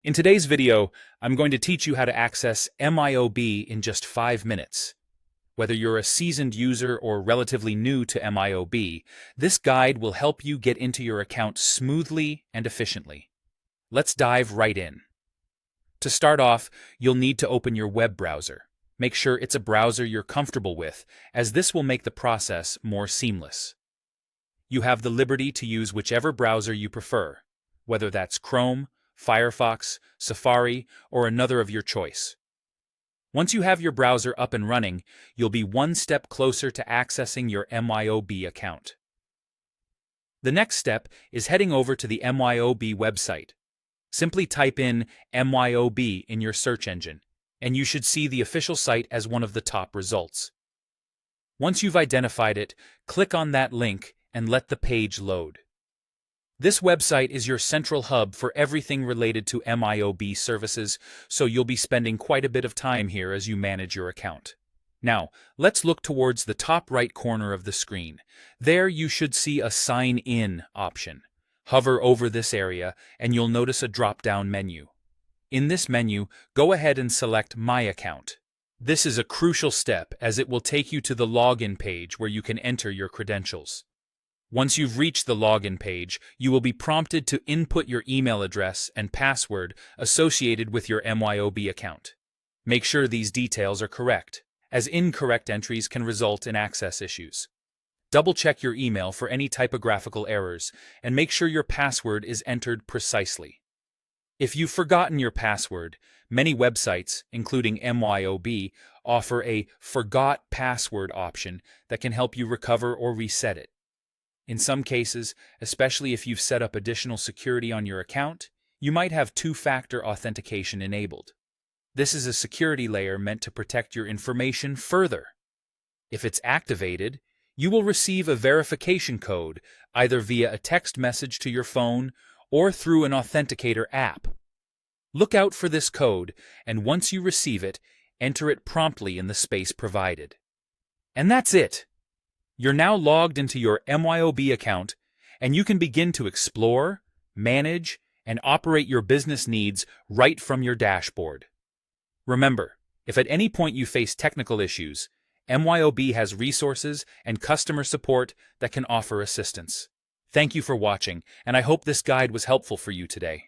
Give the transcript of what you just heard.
In today's video, I'm going to teach you how to access MYOB in just 5 minutes. Whether you're a seasoned user or relatively new to MYOB, this guide will help you get into your account smoothly and efficiently. Let's dive right in. To start off, you'll need to open your web browser. Make sure it's a browser you're comfortable with, as this will make the process more seamless. You have the liberty to use whichever browser you prefer, whether that's Chrome, Firefox, Safari, or another of your choice. Once you have your browser up and running, you'll be one step closer to accessing your MYOB account. The next step is heading over to the MYOB website. Simply type in MYOB in your search engine, and you should see the official site as one of the top results. Once you've identified it, click on that link and let the page load. This website is your central hub for everything related to MYOB services, so you'll be spending quite a bit of time here as you manage your account. Now, let's look towards the top right corner of the screen. There you should see a Sign In option. Hover over this area and you'll notice a drop-down menu. In this menu, go ahead and select My Account. This is a crucial step as it will take you to the login page where you can enter your credentials. Once you've reached the login page, you will be prompted to input your email address and password associated with your MYOB account. Make sure these details are correct, as incorrect entries can result in access issues. Double-check your email for any typographical errors, and make sure your password is entered precisely. If you've forgotten your password, many websites, including MYOB, offer a Forgot Password option that can help you recover or reset it. In some cases, especially if you've set up additional security on your account, you might have two-factor authentication enabled. This is a security layer meant to protect your information further. If it's activated, you will receive a verification code either via a text message to your phone or through an authenticator app. Look out for this code, and once you receive it, enter it promptly in the space provided. And that's it! You're now logged into your MYOB account, and you can begin to explore, manage, and operate your business needs right from your dashboard. Remember, if at any point you face technical issues, MYOB has resources and customer support that can offer assistance. Thank you for watching, and I hope this guide was helpful for you today.